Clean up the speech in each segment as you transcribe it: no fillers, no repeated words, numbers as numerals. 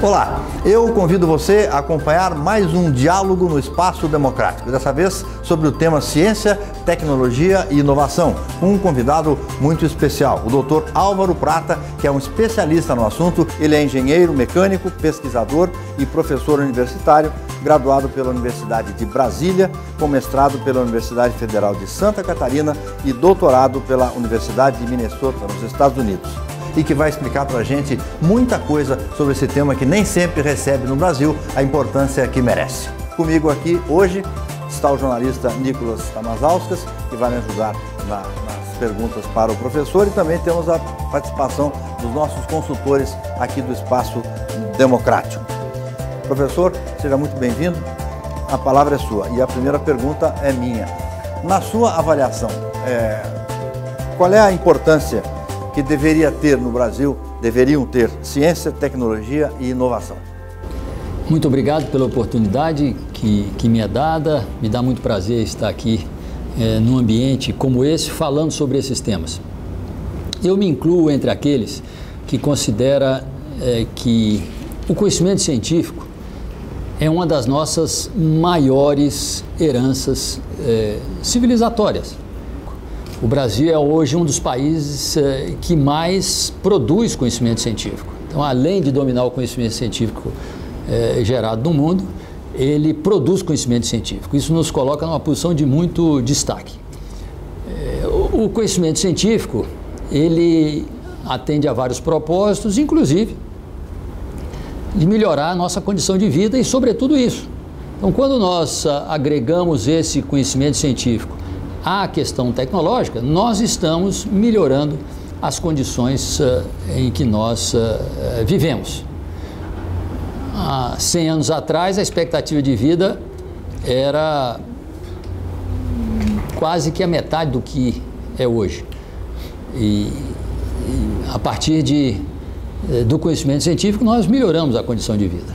Olá, eu convido você a acompanhar mais um diálogo no Espaço Democrático, dessa vez sobre o tema ciência, tecnologia e inovação, com um convidado muito especial, o Dr. Álvaro Prata, que é um especialista no assunto. Ele é engenheiro mecânico, pesquisador e professor universitário, graduado pela Universidade de Brasília, com mestrado pela Universidade Federal de Santa Catarina e doutorado pela Universidade de Minnesota, nos Estados Unidos. E que vai explicar para a gente muita coisa sobre esse tema que nem sempre recebe no Brasil a importância que merece. Comigo aqui hoje está o jornalista Nicolas Tamazauskas, que vai me ajudar nas perguntas para o professor, e também temos a participação dos nossos consultores aqui do Espaço Democrático. Professor, seja muito bem-vindo. A palavra é sua e a primeira pergunta é minha. Na sua avaliação, qual é a importância que deveria ter no Brasil, deveriam ter ciência, tecnologia e inovação? Muito obrigado pela oportunidade que me é dada. Me dá muito prazer estar aqui num ambiente como esse, falando sobre esses temas. Eu me incluo entre aqueles que considera que o conhecimento científico é uma das nossas maiores heranças civilizatórias. O Brasil é hoje um dos países que mais produz conhecimento científico. Então, além de dominar o conhecimento científico gerado no mundo, ele produz conhecimento científico. Isso nos coloca numa posição de muito destaque. O conhecimento científico, ele atende a vários propósitos, inclusive de melhorar a nossa condição de vida e, sobretudo, isso. Então, quando nós agregamos esse conhecimento científico à questão tecnológica, nós estamos melhorando as condições em que nós vivemos. Há 100 anos atrás, a expectativa de vida era quase que a metade do que é hoje. E a partir do conhecimento científico, nós melhoramos a condição de vida.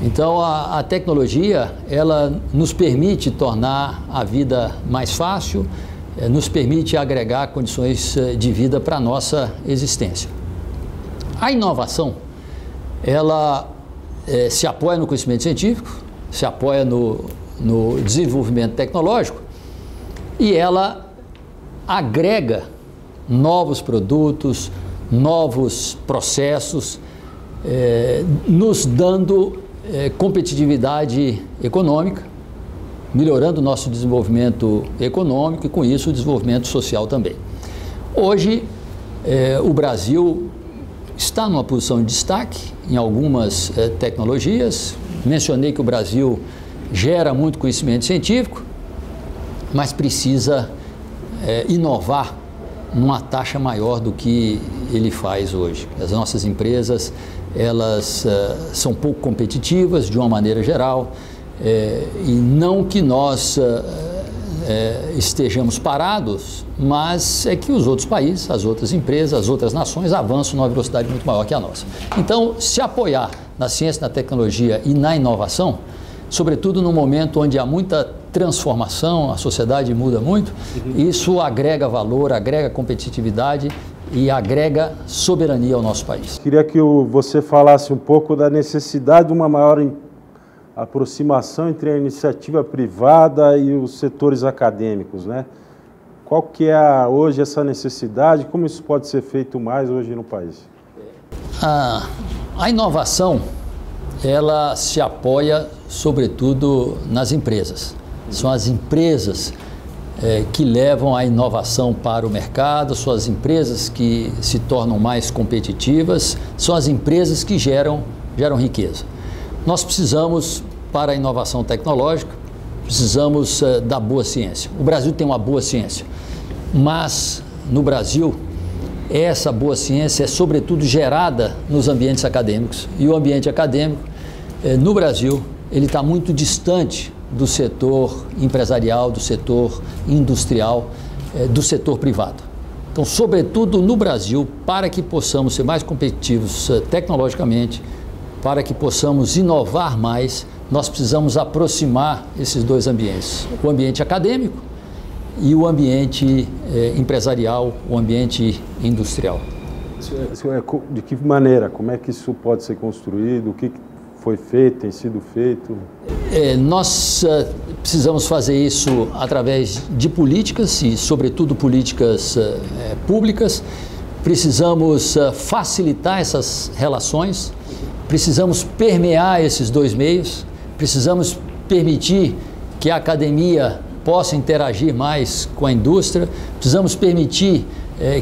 Então, a tecnologia, ela nos permite tornar a vida mais fácil, nos permite agregar condições de vida para a nossa existência. A inovação, ela se apoia no conhecimento científico, se apoia no desenvolvimento tecnológico e ela agrega novos produtos, novos processos, nos dando competitividade econômica, melhorando o nosso desenvolvimento econômico e, com isso, o desenvolvimento social também. Hoje, o Brasil está numa posição de destaque em algumas tecnologias. Mencionei que o Brasil gera muito conhecimento científico, mas precisa inovar numa taxa maior do que ele faz hoje. As nossas empresas, elas são pouco competitivas de uma maneira geral, e não que nós estejamos parados, mas é que os outros países, as outras empresas, as outras nações avançam numa velocidade muito maior que a nossa. Então, se apoiar na ciência, na tecnologia e na inovação, sobretudo no momento onde há muita transformação, a sociedade muda muito, isso agrega valor, agrega competitividade e agrega soberania ao nosso país. Queria que você falasse um pouco da necessidade de uma maior aproximação entre a iniciativa privada e os setores acadêmicos, né? Qual que é hoje essa necessidade? Como isso pode ser feito mais hoje no país? A inovação, ela se apoia sobretudo nas empresas. São as empresas que levam a inovação para o mercado, são as empresas que se tornam mais competitivas, são as empresas que geram riqueza. Nós precisamos, para a inovação tecnológica, precisamos da boa ciência. O Brasil tem uma boa ciência, mas no Brasil essa boa ciência é sobretudo gerada nos ambientes acadêmicos, e o ambiente acadêmico no Brasil ele está muito distante do setor empresarial, do setor industrial, do setor privado. Então, sobretudo no Brasil, para que possamos ser mais competitivos tecnologicamente, para que possamos inovar mais, nós precisamos aproximar esses dois ambientes, o ambiente acadêmico e o ambiente empresarial, o ambiente industrial. De que maneira? Como é que isso pode ser construído? O que foi feito, tem sido feito? Nós precisamos fazer isso através de políticas e, sobretudo, políticas públicas. Precisamos facilitar essas relações, precisamos permear esses dois meios, precisamos permitir que a academia possa interagir mais com a indústria, precisamos permitir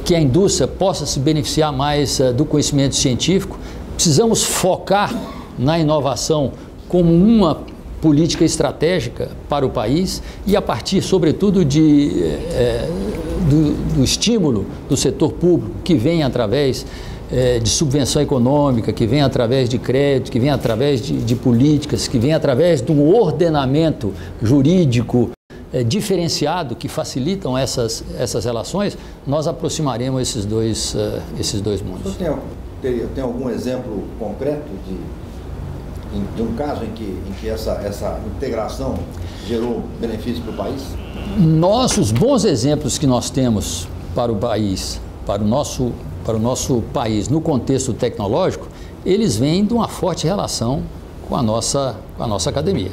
que a indústria possa se beneficiar mais do conhecimento científico, precisamos focar na inovação como uma política estratégica para o país e a partir, sobretudo, do estímulo do setor público que vem através de subvenção econômica, que vem através de crédito, que vem através de políticas, que vem através de um ordenamento jurídico diferenciado que facilitam essas relações, nós aproximaremos esses dois mundos. Você tem algum exemplo concreto de um caso em que essa integração gerou benefício para o país? Os bons exemplos que nós temos para o país, para o nosso país no contexto tecnológico, eles vêm de uma forte relação com a nossa academia.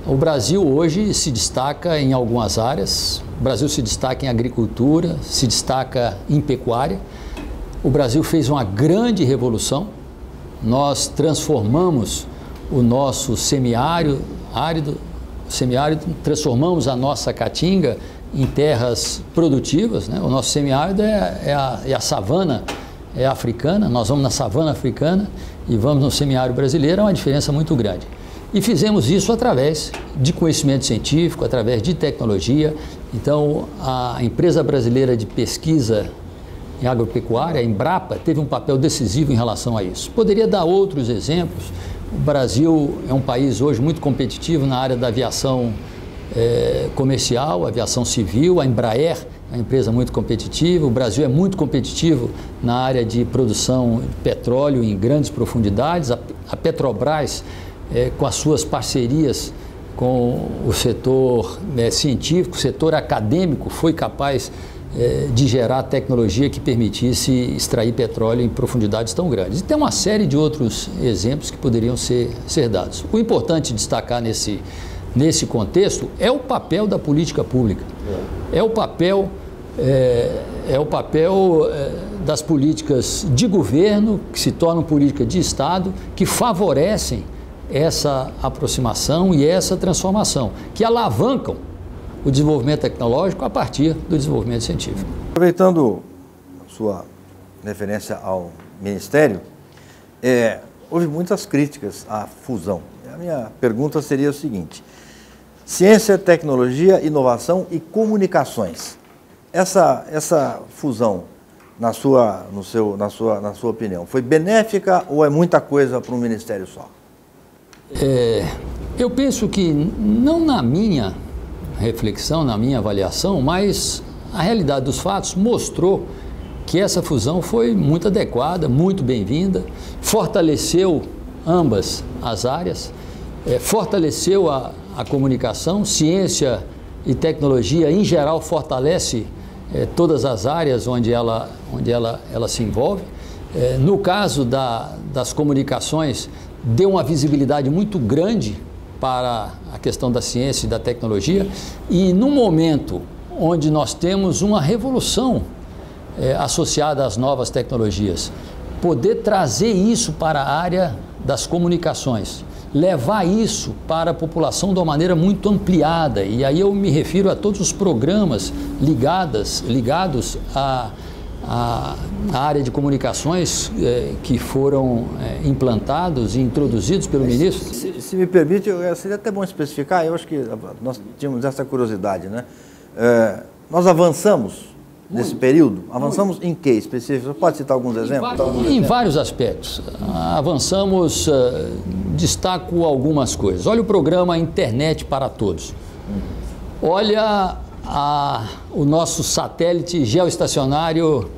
O Brasil hoje se destaca em algumas áreas, o Brasil se destaca em agricultura, se destaca em pecuária. O Brasil fez uma grande revolução, nós transformamos o nosso semiárido, transformamos a nossa caatinga em terras produtivas, né? O nosso semiárido é a savana africana, nós vamos na savana africana e vamos no semiárido brasileiro, é uma diferença muito grande. E fizemos isso através de conhecimento científico, através de tecnologia. Então, a empresa brasileira de pesquisa em agropecuária, a Embrapa, teve um papel decisivo em relação a isso. Poderia dar outros exemplos. O Brasil é um país hoje muito competitivo na área da aviação comercial, aviação civil. A Embraer é uma empresa muito competitiva. O Brasil é muito competitivo na área de produção de petróleo em grandes profundidades. A Petrobras, com as suas parcerias com o setor científico, o setor acadêmico, foi capaz de gerar tecnologia que permitisse extrair petróleo em profundidades tão grandes. E tem uma série de outros exemplos que poderiam ser dados. O importante destacar nesse contexto é o papel da política pública. É o papel das políticas de governo, que se tornam políticas de Estado, que favorecem essa aproximação e essa transformação, que alavancam o desenvolvimento tecnológico a partir do desenvolvimento científico. Aproveitando a sua referência ao Ministério, houve muitas críticas à fusão. A minha pergunta seria o seguinte: ciência, tecnologia, inovação e comunicações. Essa fusão, na sua opinião, foi benéfica ou é muita coisa para um ministério só? Eu penso que, não na minha reflexão, na minha avaliação, mas a realidade dos fatos mostrou que essa fusão foi muito adequada, muito bem-vinda, fortaleceu ambas as áreas, fortaleceu a comunicação, ciência e tecnologia, em geral, fortalece todas as áreas onde ela se envolve. No caso das comunicações, deu uma visibilidade muito grande para a questão da ciência e da tecnologia, e num momento onde nós temos uma revolução associada às novas tecnologias, poder trazer isso para a área das comunicações, levar isso para a população de uma maneira muito ampliada, e aí eu me refiro a todos os programas ligados à área de comunicações que foram implantados e introduzidos pelo ministro. Se me permite, seria até bom especificar, eu acho que nós tínhamos essa curiosidade, né? Nós avançamos nesse período? Avançamos em que específico? Você pode citar alguns exemplos? Em vários aspectos. Avançamos, destaco algumas coisas. Olha o programa Internet para Todos. Olha o nosso satélite geoestacionário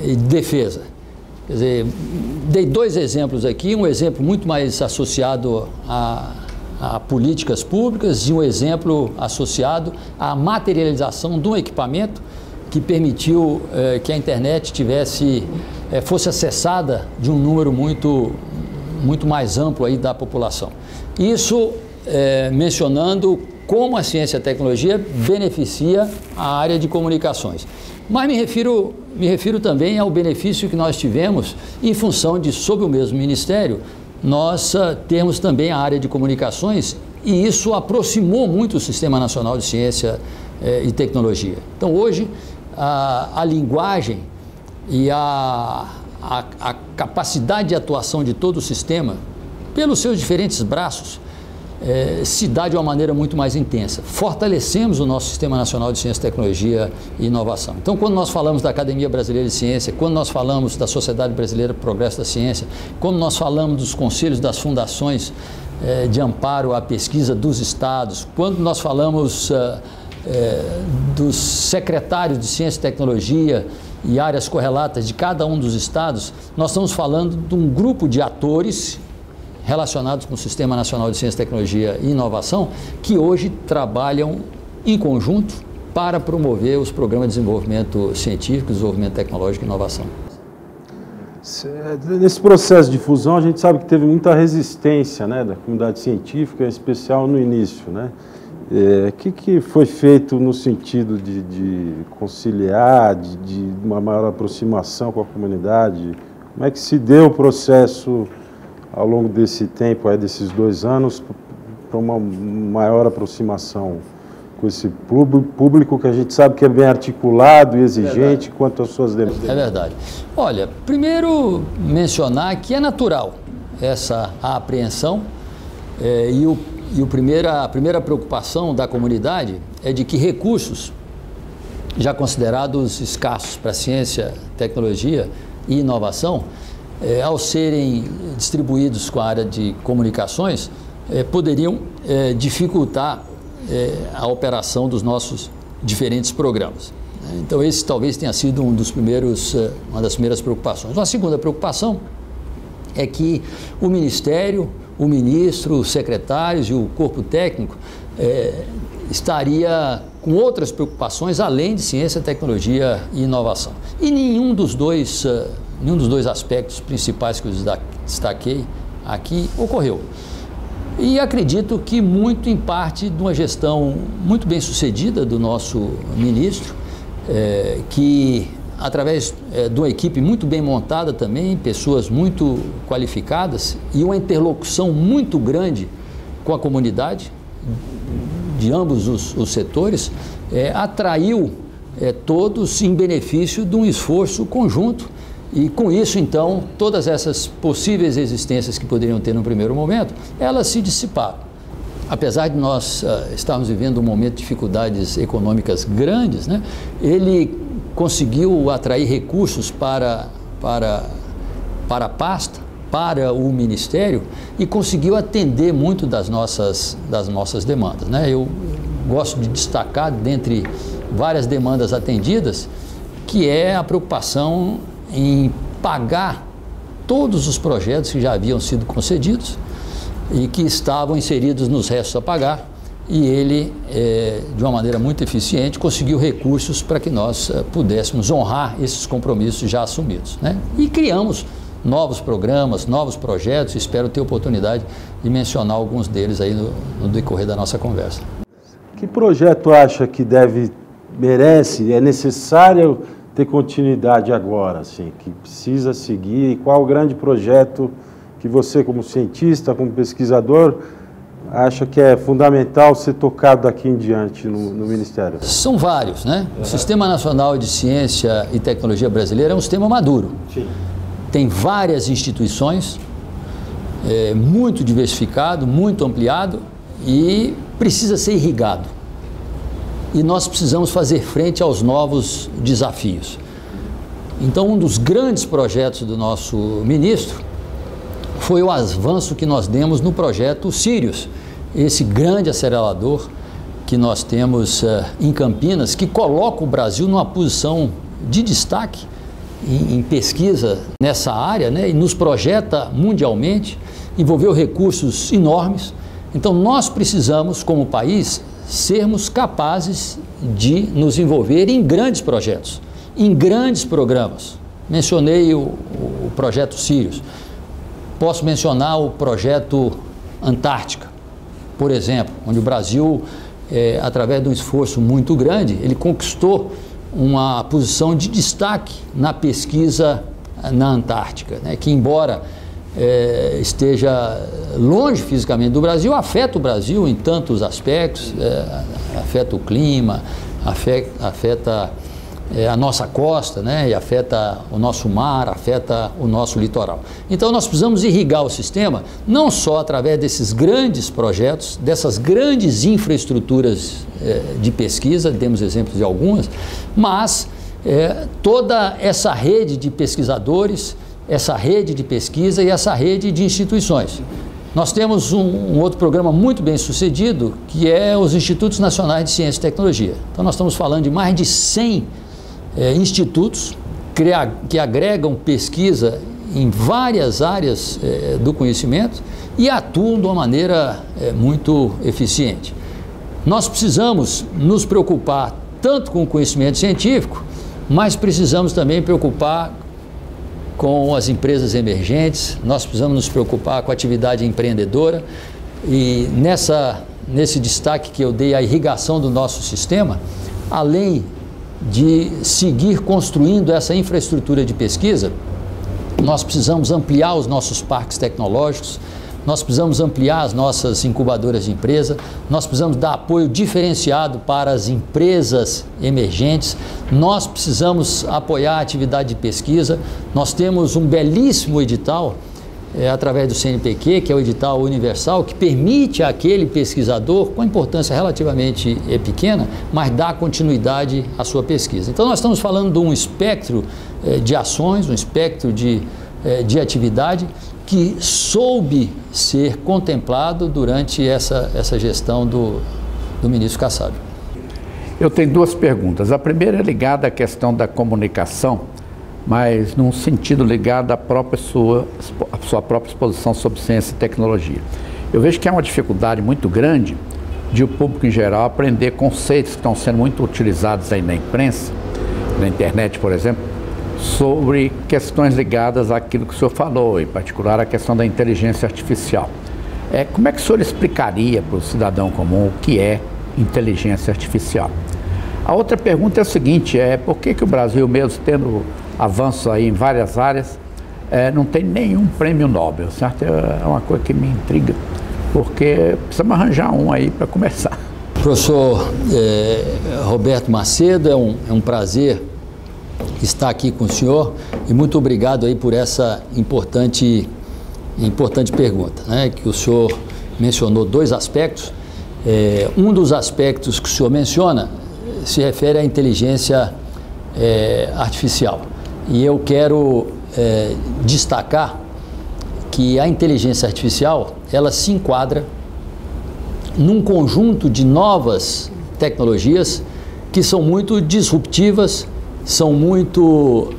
de defesa. Quer dizer, dei dois exemplos aqui, um exemplo muito mais associado a políticas públicas e um exemplo associado à materialização de um equipamento que permitiu que a internet fosse acessada de um número muito mais amplo aí da população. Isso mencionando como a ciência e a tecnologia beneficia a área de comunicações. Mas me refiro também ao benefício que nós tivemos em função de, sob o mesmo ministério, nós temos também a área de comunicações, e isso aproximou muito o Sistema Nacional de Ciência e Tecnologia. Então, hoje, a linguagem e a capacidade de atuação de todo o sistema, pelos seus diferentes braços, se dá de uma maneira muito mais intensa. Fortalecemos o nosso Sistema Nacional de Ciência, Tecnologia e Inovação. Então, quando nós falamos da Academia Brasileira de Ciência, quando nós falamos da Sociedade Brasileira para o Progresso da Ciência, quando nós falamos dos conselhos das fundações de amparo à pesquisa dos estados, quando nós falamos dos secretários de Ciência e Tecnologia e áreas correlatas de cada um dos estados, nós estamos falando de um grupo de atores relacionados com o Sistema Nacional de Ciência, Tecnologia e Inovação, que hoje trabalham em conjunto para promover os programas de desenvolvimento científico, desenvolvimento tecnológico e inovação. Nesse processo de fusão, a gente sabe que teve muita resistência, né, da comunidade científica, em especial no início, né? O que foi feito no sentido de conciliar, de uma maior aproximação com a comunidade? Como é que se deu o processo ao longo desse tempo, desses 2 anos, para uma maior aproximação com esse público que a gente sabe que é bem articulado e exigente quanto às suas demandas? É verdade. Olha, primeiro mencionar que é natural a apreensão a primeira preocupação da comunidade é de que recursos já considerados escassos para ciência, tecnologia e inovação, ao serem distribuídos com a área de comunicações, poderiam dificultar a operação dos nossos diferentes programas. Então, esse talvez tenha sido uma das primeiras preocupações. Uma segunda preocupação é que o Ministério, o ministro, os secretários e o corpo técnico estaria com outras preocupações além de ciência, tecnologia e inovação. E nenhum dos dois aspectos principais que eu destaquei aqui ocorreu. E acredito que muito em parte de uma gestão muito bem sucedida do nosso ministro, que através de uma equipe muito bem montada também, pessoas muito qualificadas e uma interlocução muito grande com a comunidade de ambos os setores, atraiu todos em benefício de um esforço conjunto. E com isso, então, todas essas possíveis resistências que poderiam ter no primeiro momento, elas se dissiparam. Apesar de nós estarmos vivendo um momento de dificuldades econômicas grandes, né, ele conseguiu atrair recursos para a pasta, para o Ministério, e conseguiu atender muito das nossas demandas, né? Eu gosto de destacar, dentre várias demandas atendidas, que é a preocupação em pagar todos os projetos que já haviam sido concedidos e que estavam inseridos nos restos a pagar, e ele, de uma maneira muito eficiente, conseguiu recursos para que nós pudéssemos honrar esses compromissos já assumidos, né? E criamos novos programas, novos projetos, espero ter oportunidade de mencionar alguns deles aí no decorrer da nossa conversa. Que projeto acha que merece, é necessário ter continuidade agora, assim, que precisa seguir? E qual o grande projeto que você, como cientista, como pesquisador, acha que é fundamental ser tocado daqui em diante no Ministério? São vários, né? O Sistema Nacional de Ciência e Tecnologia Brasileiro é um sistema maduro. Sim. Tem várias instituições, muito diversificado, muito ampliado, e precisa ser irrigado. E nós precisamos fazer frente aos novos desafios. Então, um dos grandes projetos do nosso ministro foi o avanço que nós demos no projeto Sirius, esse grande acelerador que nós temos em Campinas, que coloca o Brasil numa posição de destaque em pesquisa nessa área, né, e nos projeta mundialmente, envolveu recursos enormes. Então, nós precisamos, como país, sermos capazes de nos envolver em grandes projetos, em grandes programas. Mencionei o projeto Sirius. Posso mencionar o projeto Antártica, por exemplo, onde o Brasil, através de um esforço muito grande, ele conquistou uma posição de destaque na pesquisa na Antártica, né, que embora esteja longe fisicamente do Brasil, afeta o Brasil em tantos aspectos, afeta o clima, afeta a nossa costa, né, e afeta o nosso mar, afeta o nosso litoral. Então nós precisamos irrigar o sistema, não só através desses grandes projetos, dessas grandes infraestruturas de pesquisa, temos exemplos de algumas, mas toda essa rede de pesquisadores, essa rede de pesquisa e essa rede de instituições. Nós temos um outro programa muito bem sucedido, que é os Institutos Nacionais de Ciência e Tecnologia. Então nós estamos falando de mais de 100 institutos que agregam pesquisa em várias áreas do conhecimento e atuam de uma maneira muito eficiente. Nós precisamos nos preocupar tanto com o conhecimento científico, mas precisamos também preocupar com as empresas emergentes, nós precisamos nos preocupar com a atividade empreendedora e nesse destaque que eu dei à irrigação do nosso sistema, além de seguir construindo essa infraestrutura de pesquisa, nós precisamos ampliar os nossos parques tecnológicos, nós precisamos ampliar as nossas incubadoras de empresa, nós precisamos dar apoio diferenciado para as empresas emergentes, nós precisamos apoiar a atividade de pesquisa. Nós temos um belíssimo edital através do CNPq, que é o edital universal, que permite àquele pesquisador, com importância relativamente pequena, mas dá continuidade à sua pesquisa. Então nós estamos falando de um espectro de ações, um espectro de atividade que soube ser contemplado durante essa gestão do ministro Kassab. Eu tenho duas perguntas. A primeira é ligada à questão da comunicação, mas num sentido ligado à sua própria exposição sobre ciência e tecnologia. Eu vejo que há uma dificuldade muito grande de o público em geral aprender conceitos que estão sendo muito utilizados aí na imprensa, na internet, por exemplo, sobre questões ligadas àquilo que o senhor falou, em particular a questão da inteligência artificial. Como é que o senhor explicaria para o cidadão comum o que é inteligência artificial? A outra pergunta é o seguinte, por que o Brasil, mesmo tendo avanço aí em várias áreas, não tem nenhum prêmio Nobel, certo? É uma coisa que me intriga, porque precisamos arranjar um aí para começar. Professor Roberto Macedo, é um prazer estar aqui com o senhor e muito obrigado aí por essa importante pergunta, né? Que o senhor mencionou dois aspectos. Um dos aspectos que o senhor menciona se refere à inteligência artificial. E eu quero destacar que a inteligência artificial, ela se enquadra num conjunto de novas tecnologias que são muito disruptivas, são muito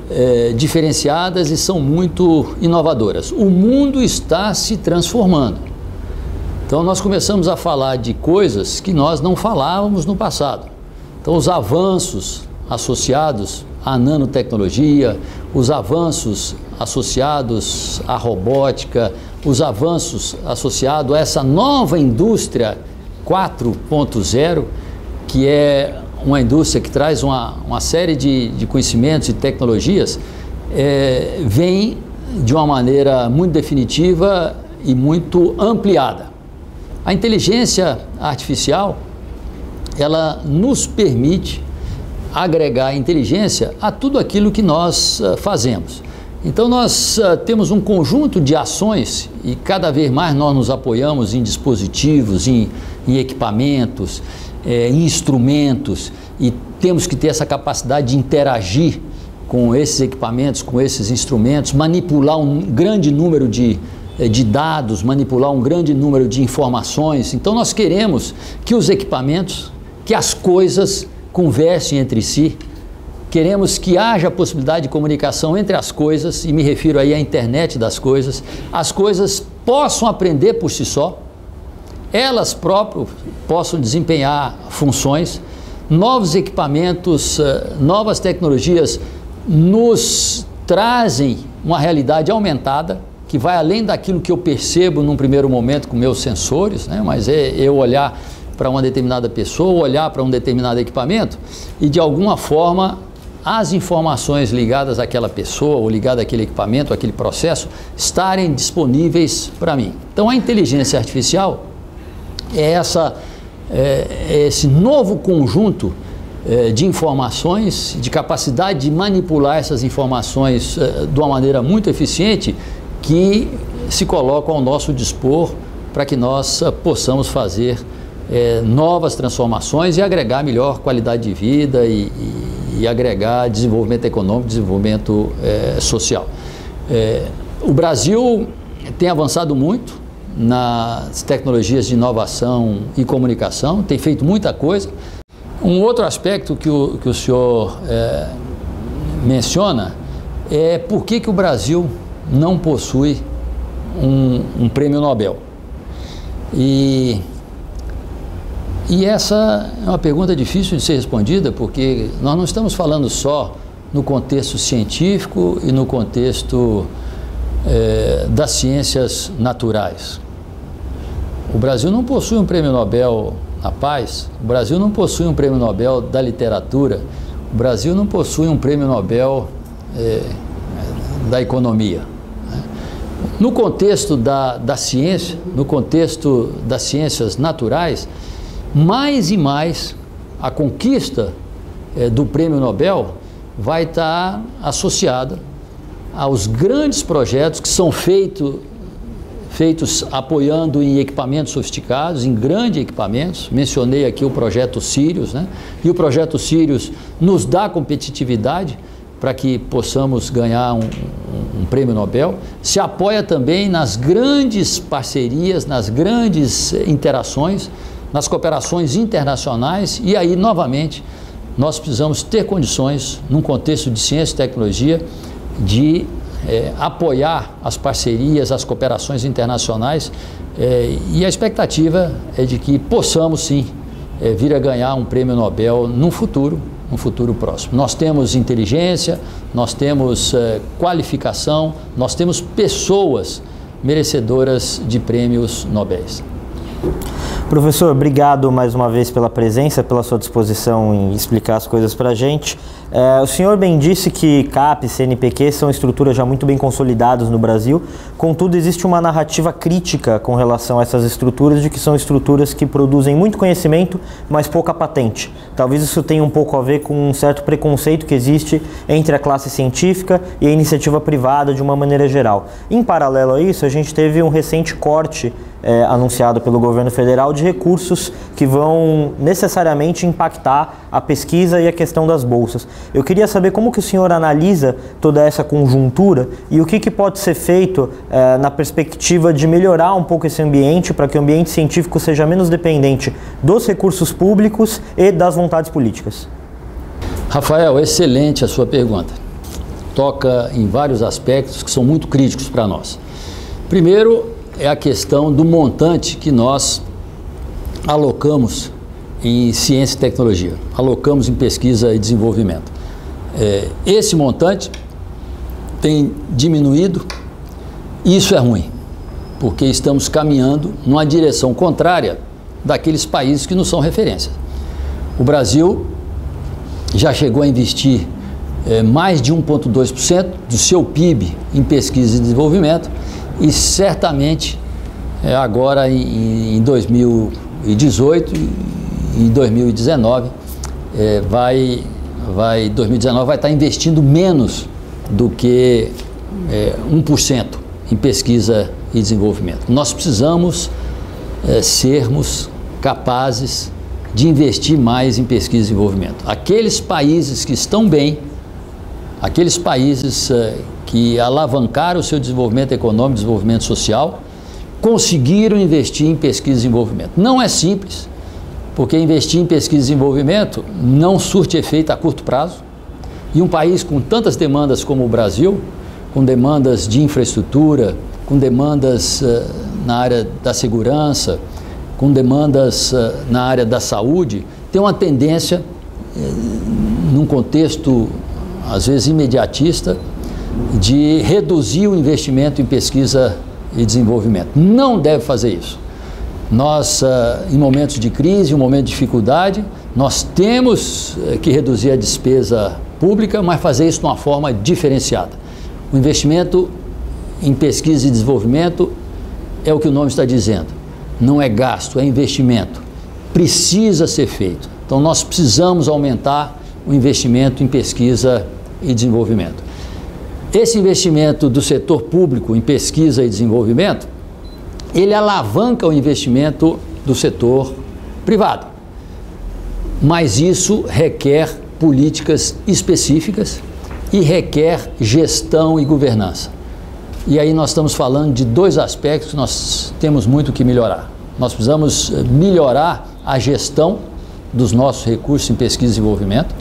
diferenciadas e são muito inovadoras. O mundo está se transformando. Então nós começamos a falar de coisas que nós não falávamos no passado. Então os avanços associados à nanotecnologia, os avanços associados à robótica, os avanços associados a essa nova indústria 4.0, que é uma indústria que traz uma série de conhecimentos e tecnologias, vem de uma maneira muito definitiva e muito ampliada. A inteligência artificial, ela nos permite agregar inteligência a tudo aquilo que nós fazemos. Então nós temos um conjunto de ações e cada vez mais nós nos apoiamos em dispositivos, em equipamentos, em instrumentos, e temos que ter essa capacidade de interagir com esses equipamentos, com esses instrumentos, manipular um grande número de dados, manipular um grande número de informações. Então nós queremos que os equipamentos, que as coisas conversem entre si, queremos que haja possibilidade de comunicação entre as coisas, e me refiro aí à internet das coisas, as coisas possam aprender por si só, elas próprias possam desempenhar funções. novos equipamentos, novas tecnologias nos trazem uma realidade aumentada, que vai além daquilo que eu percebo num primeiro momento com meus sensores, né? Mas é eu olhar para uma determinada pessoa, olhar para um determinado equipamento e, de alguma forma, as informações ligadas àquela pessoa ou ligadas àquele equipamento, àquele processo, estarem disponíveis para mim. Então, a inteligência artificial é esse novo conjunto de informações, de capacidade de manipular essas informações de uma maneira muito eficiente, que se colocam ao nosso dispor para que nós possamos fazer novas transformações e agregar melhor qualidade de vida e agregar desenvolvimento econômico, desenvolvimento social. O Brasil tem avançado muito nas tecnologias de inovação e comunicação, tem feito muita coisa. Um outro aspecto que o senhor menciona é por que o Brasil não possui um prêmio Nobel. E essa é uma pergunta difícil de ser respondida, porque nós não estamos falando só no contexto científico e no contexto das ciências naturais. O Brasil não possui um prêmio Nobel na paz, o Brasil não possui um prêmio Nobel da literatura, o Brasil não possui um prêmio Nobel da economia. No contexto da ciência, no contexto das ciências naturais, mais e mais a conquista do prêmio Nobel vai estar associada aos grandes projetos que são feitos apoiando em equipamentos sofisticados, em grandes equipamentos. Mencionei aqui o projeto Sirius, né? E o projeto Sirius nos dá competitividade para que possamos ganhar um prêmio Nobel. Se apoia também nas grandes parcerias, nas grandes interações, nas cooperações internacionais, e aí, novamente, nós precisamos ter condições, num contexto de ciência e tecnologia, de apoiar as parcerias, as cooperações internacionais, e a expectativa é de que possamos, sim, vir a ganhar um prêmio Nobel no futuro próximo. Nós temos inteligência, nós temos qualificação, nós temos pessoas merecedoras de prêmios Nobéis. Professor, obrigado mais uma vez pela presença, pela sua disposição em explicar as coisas para a gente. O senhor bem disse que CAPES e CNPq são estruturas já muito bem consolidadas no Brasil, contudo existe uma narrativa crítica com relação a essas estruturas, de que são estruturas que produzem muito conhecimento, mas pouca patente. Talvez isso tenha um pouco a ver com um certo preconceito que existe entre a classe científica e a iniciativa privada de uma maneira geral. Em paralelo a isso, a gente teve um recente corte anunciado pelo governo federal de recursos que vão necessariamente impactar a pesquisa e a questão das bolsas. Eu queria saber como que o senhor analisa toda essa conjuntura e o que pode ser feito na perspectiva de melhorar um pouco esse ambiente para que o ambiente científico seja menos dependente dos recursos públicos e das vontades políticas. Rafael, excelente a sua pergunta. Toca em vários aspectos que são muito críticos para nós. Primeiro, é a questão do montante que nós alocamos em ciência e tecnologia, alocamos em pesquisa e desenvolvimento. Esse montante tem diminuído e isso é ruim, porque estamos caminhando numa direção contrária daqueles países que não são referência. O Brasil já chegou a investir mais de 1,2% do seu PIB em pesquisa e desenvolvimento, e certamente agora em 2018 e em 2019 2019 vai estar investindo menos do que 1% em pesquisa e desenvolvimento. Nós precisamos sermos capazes de investir mais em pesquisa e desenvolvimento. Aqueles países que estão bem, aqueles países que alavancaram o seu desenvolvimento econômico, desenvolvimento social, conseguiram investir em pesquisa e desenvolvimento. Não é simples, porque investir em pesquisa e desenvolvimento não surte efeito a curto prazo. E um país com tantas demandas como o Brasil, com demandas de infraestrutura, com demandas na área da segurança, com demandas na área da saúde, tem uma tendência num contexto, às vezes, imediatista, de reduzir o investimento em pesquisa e desenvolvimento. Não deve fazer isso. Nós, em momentos de crise, em um momento de dificuldade, nós temos que reduzir a despesa pública, mas fazer isso de uma forma diferenciada. O investimento em pesquisa e desenvolvimento é o que o nome está dizendo. Não é gasto, é investimento. Precisa ser feito. Então, nós precisamos aumentar o investimento em pesquisa e desenvolvimento. Esse investimento do setor público em pesquisa e desenvolvimento, ele alavanca o investimento do setor privado. Mas isso requer políticas específicas e requer gestão e governança. E aí nós estamos falando de dois aspectos que nós temos muito que melhorar. Nós precisamos melhorar a gestão dos nossos recursos em pesquisa e desenvolvimento.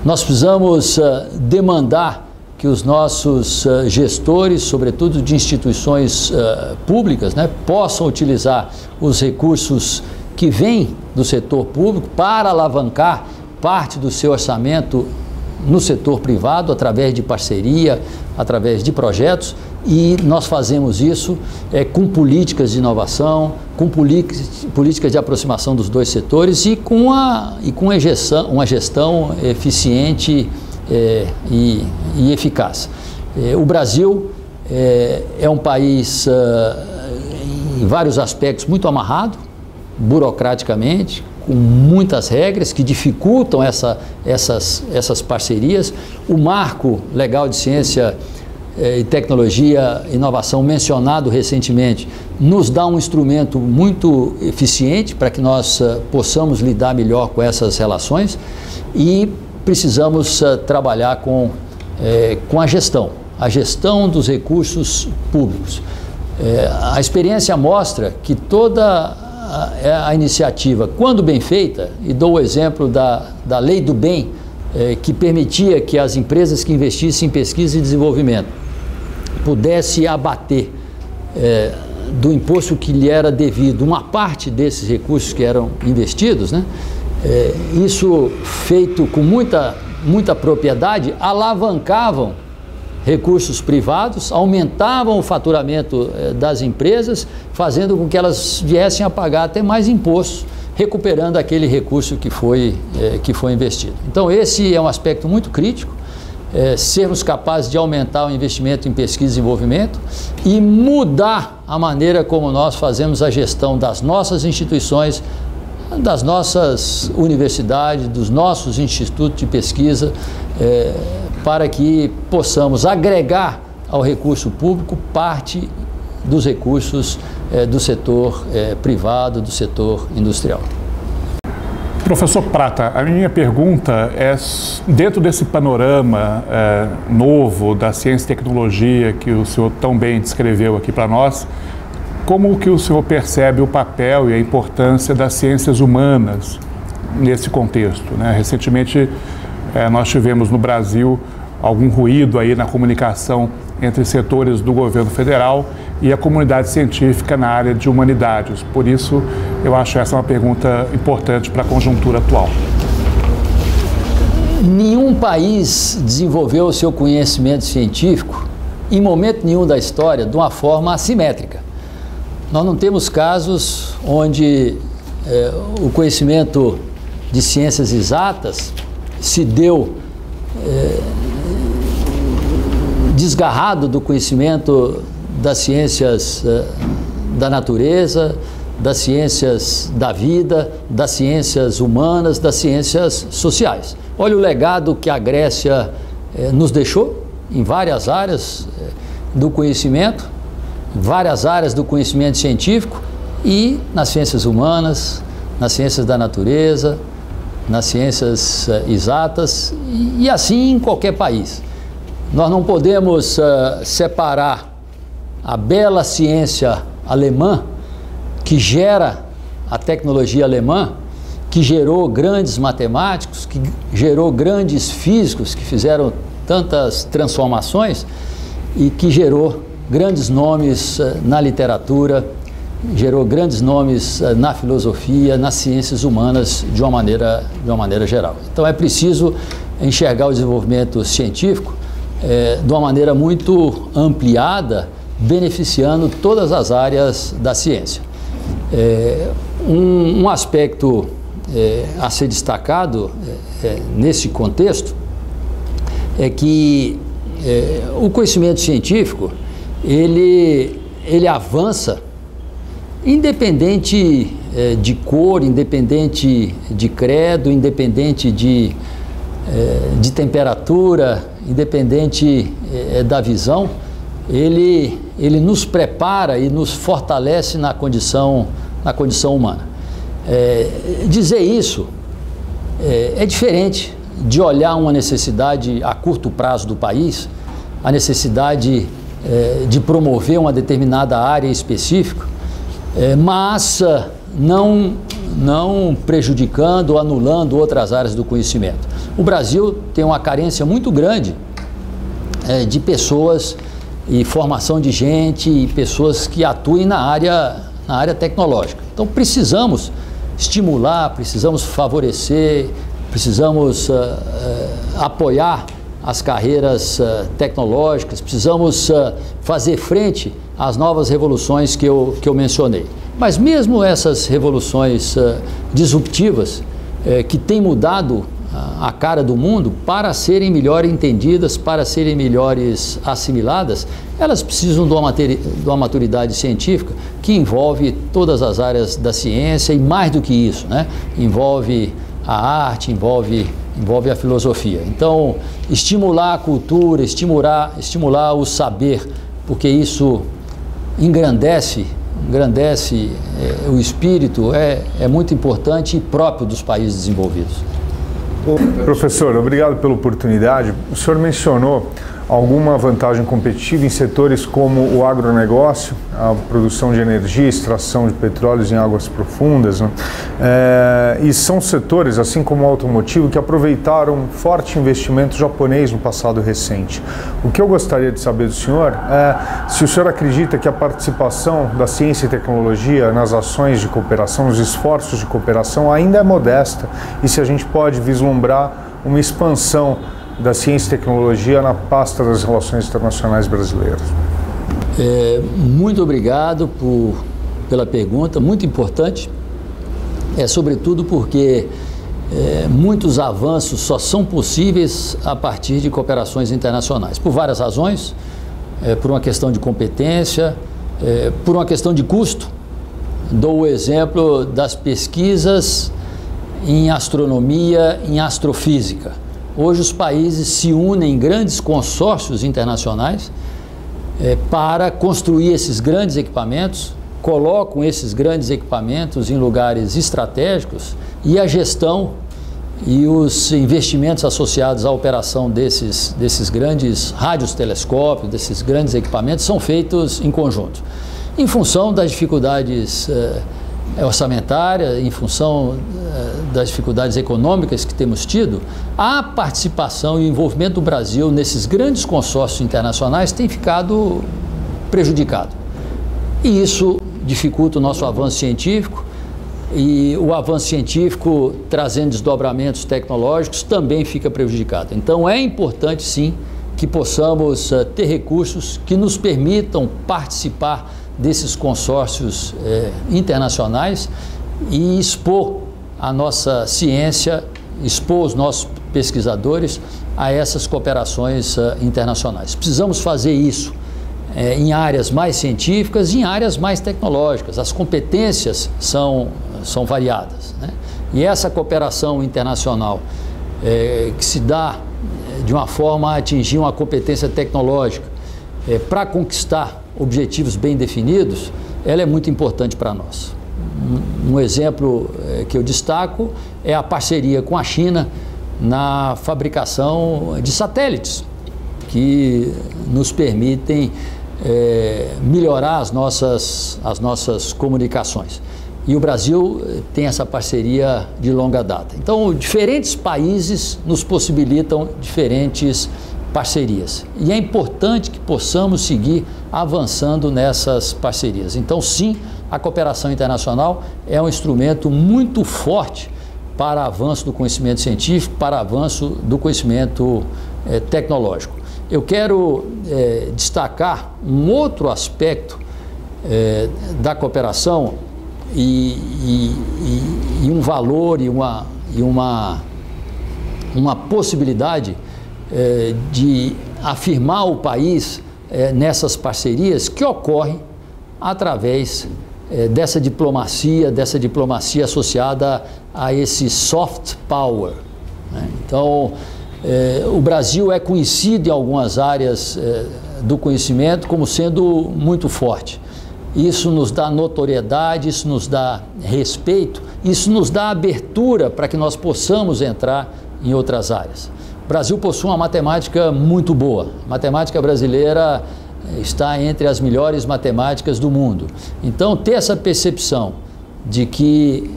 Nós precisamos demandar que os nossos gestores, sobretudo de instituições públicas, possam utilizar os recursos que vêm do setor público para alavancar parte do seu orçamento no setor privado, através de parceria, através de projetos, e nós fazemos isso com políticas de inovação, com políticas de aproximação dos dois setores e com uma gestão eficiente e eficaz. O Brasil é um país, em vários aspectos, muito amarrado, burocraticamente, com muitas regras que dificultam essas parcerias. O marco legal de ciência e tecnologia e inovação mencionado recentemente nos dá um instrumento muito eficiente para que nós possamos lidar melhor com essas relações e precisamos trabalhar com a gestão dos recursos públicos. A experiência mostra que toda a iniciativa, quando bem feita, e dou o exemplo da Lei do Bem, que permitia que as empresas que investissem em pesquisa e desenvolvimento pudesse abater do imposto que lhe era devido uma parte desses recursos que eram investidos, isso feito com muita propriedade, alavancavam recursos privados, aumentavam o faturamento das empresas, fazendo com que elas viessem a pagar até mais impostos, recuperando aquele recurso que foi investido. Então, esse é um aspecto muito crítico, sermos capazes de aumentar o investimento em pesquisa e desenvolvimento e mudar a maneira como nós fazemos a gestão das nossas instituições, das nossas universidades, dos nossos institutos de pesquisa, para que possamos agregar ao recurso público parte dos recursos do setor privado, do setor industrial. Professor Prata, a minha pergunta é, dentro desse panorama novo da ciência e tecnologia que o senhor tão bem descreveu aqui para nós, como que o senhor percebe o papel e a importância das ciências humanas nesse contexto, Recentemente, nós tivemos no Brasil algum ruído aí na comunicação entre setores do governo federal e a comunidade científica na área de humanidades. Por isso, eu acho essa uma pergunta importante para a conjuntura atual. Nenhum país desenvolveu o seu conhecimento científico, em momento nenhum da história, de uma forma assimétrica. Nós não temos casos onde o conhecimento de ciências exatas se deu desgarrado do conhecimento das ciências da natureza, das ciências da vida, das ciências humanas, das ciências sociais. Olha o legado que a Grécia nos deixou em várias áreas do conhecimento, várias áreas do conhecimento científico e nas ciências humanas, nas ciências da natureza, nas ciências exatas e assim em qualquer país. Nós não podemos separar a bela ciência alemã que gera a tecnologia alemã, que gerou grandes matemáticos, que gerou grandes físicos que fizeram tantas transformações e que gerou grandes nomes na literatura gerou grandes nomes na filosofia, nas ciências humanas de uma maneira geral. Então é preciso enxergar o desenvolvimento científico de uma maneira muito ampliada, beneficiando todas as áreas da ciência. Um aspecto a ser destacado nesse contexto é que o conhecimento científico ele avança independente de cor, independente de credo, independente de temperatura, independente da visão, ele nos prepara e nos fortalece na condição humana. Dizer isso é diferente de olhar uma necessidade a curto prazo do país, a necessidade de promover uma determinada área específica, mas não prejudicando ou anulando outras áreas do conhecimento. O Brasil tem uma carência muito grande de pessoas e formação de gente e pessoas que atuem na área tecnológica. Então precisamos estimular, precisamos favorecer, precisamos apoiar as carreiras tecnológicas, precisamos fazer frente às novas revoluções que eu mencionei. Mas mesmo essas revoluções disruptivas que têm mudado a cara do mundo, para serem melhor entendidas, para serem melhores assimiladas, elas precisam de uma maturidade científica que envolve todas as áreas da ciência e mais do que isso, né? Envolve a arte, envolve a filosofia. Então, estimular a cultura, estimular o saber, porque isso engrandece o espírito, é muito importante e próprio dos países desenvolvidos. Professor, obrigado pela oportunidade. O senhor mencionou alguma vantagem competitiva em setores como o agronegócio, a produção de energia, extração de petróleos em águas profundas, né? E são setores, assim como o automotivo, que aproveitaram um forte investimento japonês no passado recente. O que eu gostaria de saber do senhor é se o senhor acredita que a participação da ciência e tecnologia nas ações de cooperação, nos esforços de cooperação ainda é modesta e se a gente pode vislumbrar uma expansão da ciência e tecnologia na pasta das relações internacionais brasileiras. Muito obrigado pela pergunta, muito importante, sobretudo porque muitos avanços só são possíveis a partir de cooperações internacionais, por várias razões, por uma questão de competência, por uma questão de custo. Dou o exemplo das pesquisas em astronomia, em astrofísica. Hoje os países se unem em grandes consórcios internacionais para construir esses grandes equipamentos, colocam esses grandes equipamentos em lugares estratégicos e a gestão e os investimentos associados à operação desses grandes radiotelescópios, desses grandes equipamentos, são feitos em conjunto. Em função das dificuldades orçamentária, em função das dificuldades econômicas que temos tido, a participação e o envolvimento do Brasil nesses grandes consórcios internacionais tem ficado prejudicado. E isso dificulta o nosso avanço científico, e o avanço científico trazendo desdobramentos tecnológicos também fica prejudicado. Então é importante sim que possamos ter recursos que nos permitam participar desses consórcios internacionais e expor a nossa ciência, expor os nossos pesquisadores a essas cooperações internacionais. Precisamos fazer isso em áreas mais científicas e em áreas mais tecnológicas. As competências são variadas, né? E essa cooperação internacional que se dá de uma forma a atingir uma competência tecnológica para conquistar objetivos bem definidos, ela é muito importante para nós. Um exemplo que eu destaco é a parceria com a China na fabricação de satélites, que nos permitem melhorar as nossas comunicações. E o Brasil tem essa parceria de longa data. Então, diferentes países nos possibilitam diferentes parcerias. E é importante que possamos seguir avançando nessas parcerias. Então, sim, A cooperação internacional é um instrumento muito forte para avanço do conhecimento científico, para avanço do conhecimento tecnológico. Eu quero destacar um outro aspecto da cooperação e um valor e uma possibilidade de afirmar o país nessas parcerias que ocorrem através dessa diplomacia associada a esse soft power, né? Então, o Brasil é conhecido em algumas áreas do conhecimento como sendo muito forte. Isso nos dá notoriedade, isso nos dá respeito, isso nos dá abertura para que nós possamos entrar em outras áreas. O Brasil possui uma matemática muito boa. A matemática brasileira está entre as melhores matemáticas do mundo. Então, ter essa percepção de que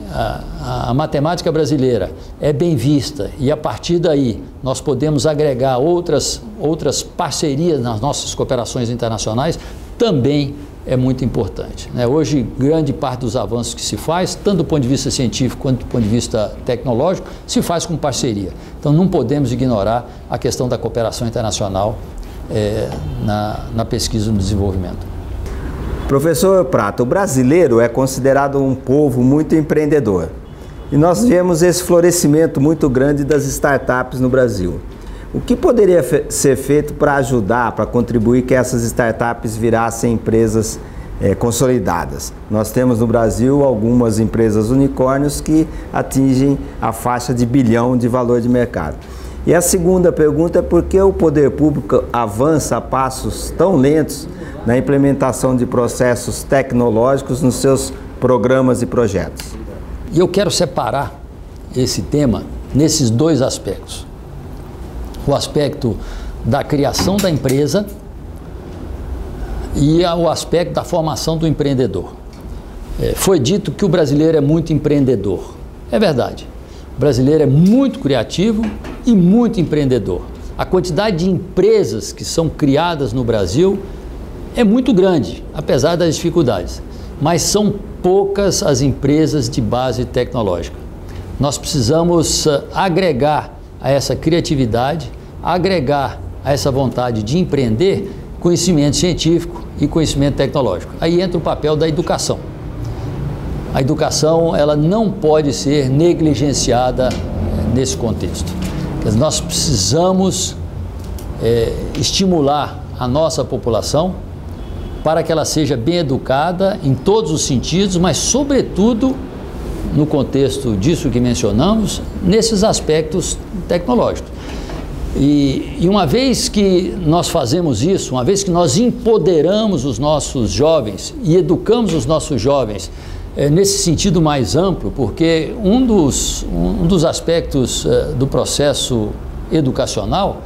a matemática brasileira é bem vista e, a partir daí, nós podemos agregar outras parcerias nas nossas cooperações internacionais, também é muito importante, né? Hoje, grande parte dos avanços que se faz, tanto do ponto de vista científico quanto do ponto de vista tecnológico, se faz com parceria. Então, não podemos ignorar a questão da cooperação internacional na pesquisa e no desenvolvimento. Professor Prata, o brasileiro é considerado um povo muito empreendedor e nós vemos esse florescimento muito grande das startups no Brasil. O que poderia ser feito para ajudar, para contribuir que essas startups virassem empresas consolidadas? Nós temos no Brasil algumas empresas unicórnios que atingem a faixa de bilhão de valor de mercado. E a segunda pergunta é por que o poder público avança a passos tão lentos na implementação de processos tecnológicos nos seus programas e projetos? E eu quero separar esse tema nesses dois aspectos. O aspecto da criação da empresa e o aspecto da formação do empreendedor. Foi dito que o brasileiro é muito empreendedor. É verdade. O brasileiro é muito criativo e muito empreendedor. A quantidade de empresas que são criadas no Brasil é muito grande, apesar das dificuldades. Mas são poucas as empresas de base tecnológica. Nós precisamos agregar a essa criatividade, agregar a essa vontade de empreender conhecimento científico e conhecimento tecnológico. Aí entra o papel da educação. A educação, ela não pode ser negligenciada nesse contexto. Nós precisamos estimular a nossa população para que ela seja bem educada em todos os sentidos, mas sobretudo no contexto disso que mencionamos, nesses aspectos tecnológicos. E uma vez que nós fazemos isso, uma vez que nós empoderamos os nossos jovens e educamos os nossos jovens nesse sentido mais amplo, porque um dos aspectos do processo educacional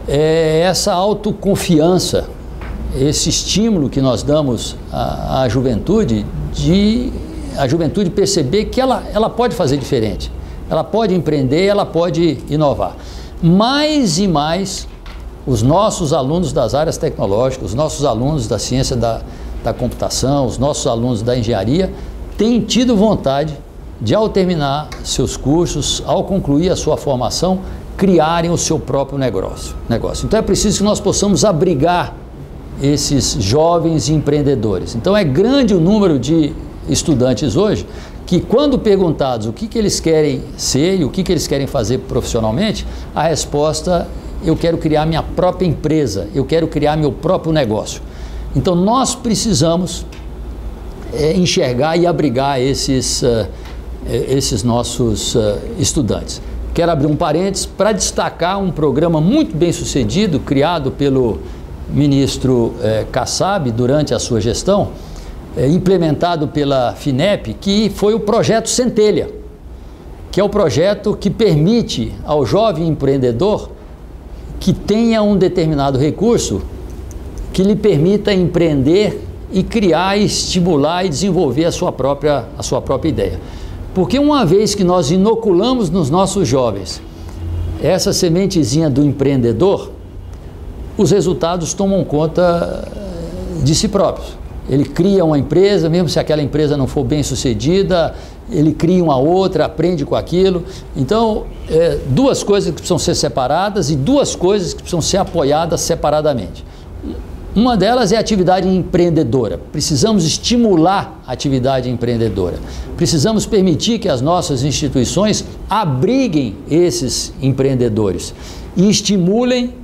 é essa autoconfiança, esse estímulo que nós damos à juventude, de a juventude perceber que ela pode fazer diferente, ela pode empreender, ela pode inovar. Mais e mais, os nossos alunos das áreas tecnológicas, os nossos alunos da ciência da computação, os nossos alunos da engenharia, têm tido vontade de, ao terminar seus cursos, ao concluir a sua formação, criarem o seu próprio negócio. Então é preciso que nós possamos abrigar esses jovens empreendedores. Então é grande o número de estudantes hoje que, quando perguntados o que eles querem ser e o que eles querem fazer profissionalmente, a resposta: eu quero criar minha própria empresa, eu quero criar meu próprio negócio. Então nós precisamos enxergar e abrigar esses nossos estudantes. Quero abrir um parênteses para destacar um programa muito bem sucedido, criado pelo ministro Kassab durante a sua gestão, implementado pela FINEP, que foi o projeto Centelha, que é o projeto que permite ao jovem empreendedor que tenha um determinado recurso que lhe permita empreender e criar, estimular e desenvolver a sua própria ideia. Porque uma vez que nós inoculamos nos nossos jovens essa sementezinha do empreendedor, os resultados tomam conta de si próprios. Ele cria uma empresa, mesmo se aquela empresa não for bem sucedida, ele cria uma outra, aprende com aquilo. Então, duas coisas que precisam ser separadas e duas coisas que precisam ser apoiadas separadamente. Uma delas é a atividade empreendedora. Precisamos estimular a atividade empreendedora. Precisamos permitir que as nossas instituições abriguem esses empreendedores e estimulem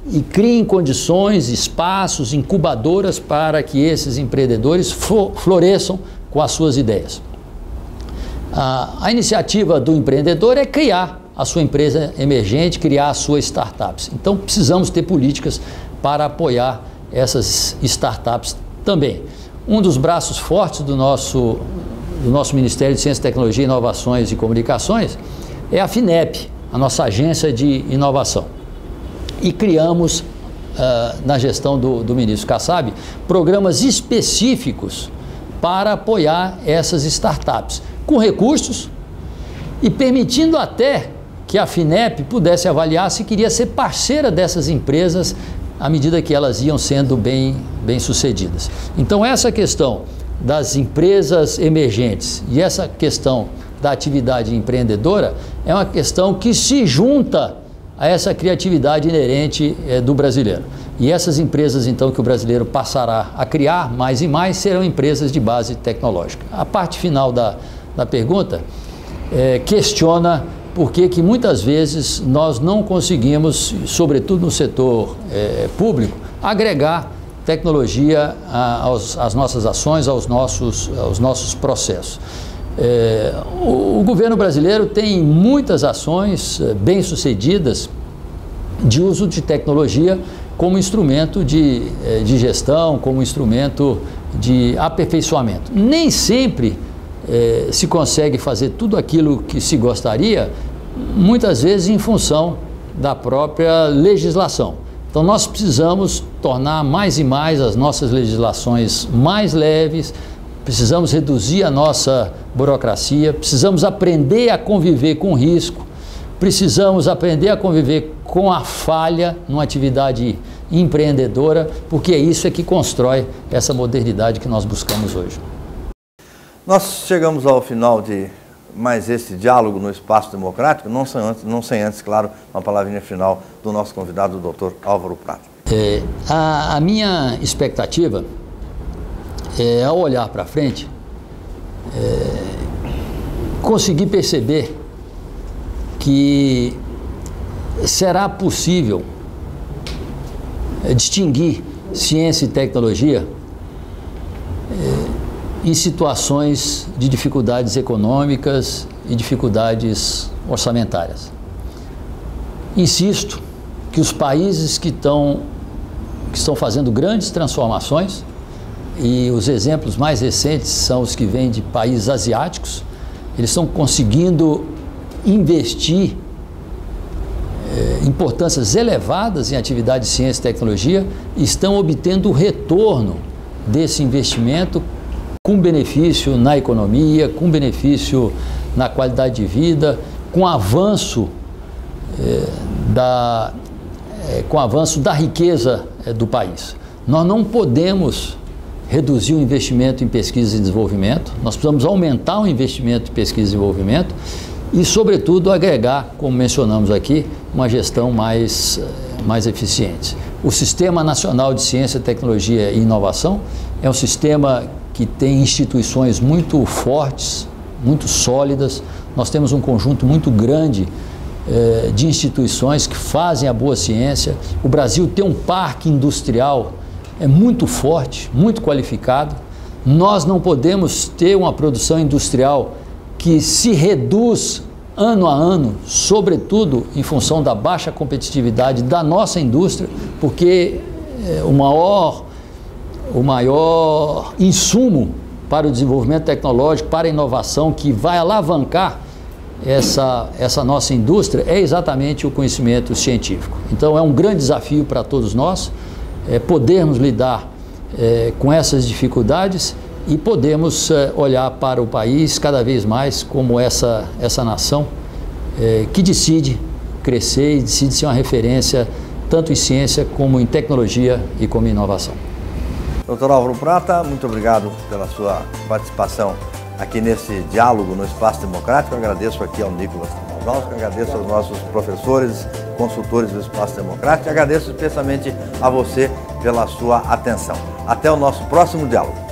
e criem condições, espaços, incubadoras para que esses empreendedores floresçam com as suas ideias. A iniciativa do empreendedor é criar a sua empresa emergente, criar as suas startups. Então, precisamos ter políticas para apoiar essas startups também. Um dos braços fortes do nosso Ministério de Ciência, Tecnologia, Inovações e Comunicações é a FINEP, a nossa agência de inovação. E criamos, na gestão do ministro Kassab, programas específicos para apoiar essas startups, com recursos e permitindo até que a FINEP pudesse avaliar se queria ser parceira dessas empresas à medida que elas iam sendo bem sucedidas. Então, essa questão das empresas emergentes e essa questão da atividade empreendedora é uma questão que se junta a essa criatividade inerente do brasileiro. E essas empresas, então, que o brasileiro passará a criar mais e mais, serão empresas de base tecnológica. A parte final da pergunta questiona por que muitas vezes nós não conseguimos, sobretudo no setor público, agregar tecnologia às nossas ações, aos nossos processos. O governo brasileiro tem muitas ações bem-sucedidas de uso de tecnologia como instrumento de gestão, como instrumento de aperfeiçoamento. Nem sempre se consegue fazer tudo aquilo que se gostaria, muitas vezes em função da própria legislação. Então, nós precisamos tornar mais e mais as nossas legislações mais leves, precisamos reduzir a nossa burocracia, precisamos aprender a conviver com o risco, precisamos aprender a conviver com a falha numa atividade empreendedora, porque isso é que constrói essa modernidade que nós buscamos hoje. Nós chegamos ao final de mais esse diálogo no Espaço Democrático, não sem antes, claro, uma palavrinha final do nosso convidado, o Dr. Álvaro Prata. A minha expectativa é, ao olhar para frente, conseguir perceber que será possível distinguir ciência e tecnologia em situações de dificuldades econômicas e dificuldades orçamentárias. Insisto que os países que estão fazendo grandes transformações, e os exemplos mais recentes são os que vêm de países asiáticos, eles estão conseguindo investir importâncias elevadas em atividade de ciência e tecnologia e estão obtendo o retorno desse investimento com benefício na economia, com benefício na qualidade de vida, com avanço da riqueza do país. Nós não podemos reduzir o investimento em pesquisa e desenvolvimento, nós precisamos aumentar o investimento em pesquisa e desenvolvimento e, sobretudo, agregar, como mencionamos aqui, uma gestão mais eficiente. O Sistema Nacional de Ciência, Tecnologia e Inovação é um sistema que tem instituições muito fortes, muito sólidas. Nós temos um conjunto muito grande de instituições que fazem a boa ciência. O Brasil tem um parque industrial muito forte, muito qualificado. Nós não podemos ter uma produção industrial que se reduz ano a ano, sobretudo em função da baixa competitividade da nossa indústria, porque o maior insumo para o desenvolvimento tecnológico, para a inovação, que vai alavancar essa nossa indústria, é exatamente o conhecimento científico. Então, é um grande desafio para todos nós podermos lidar com essas dificuldades e podemos olhar para o país cada vez mais como essa nação que decide crescer e decide ser uma referência tanto em ciência como em tecnologia e como em inovação. Doutor Álvaro Prata, muito obrigado pela sua participação aqui nesse diálogo no Espaço Democrático. Eu agradeço aqui ao Nicolas Masalski, agradeço aos nossos professores, consultores do Espaço Democrático e agradeço especialmente a você pela sua atenção. Até o nosso próximo diálogo.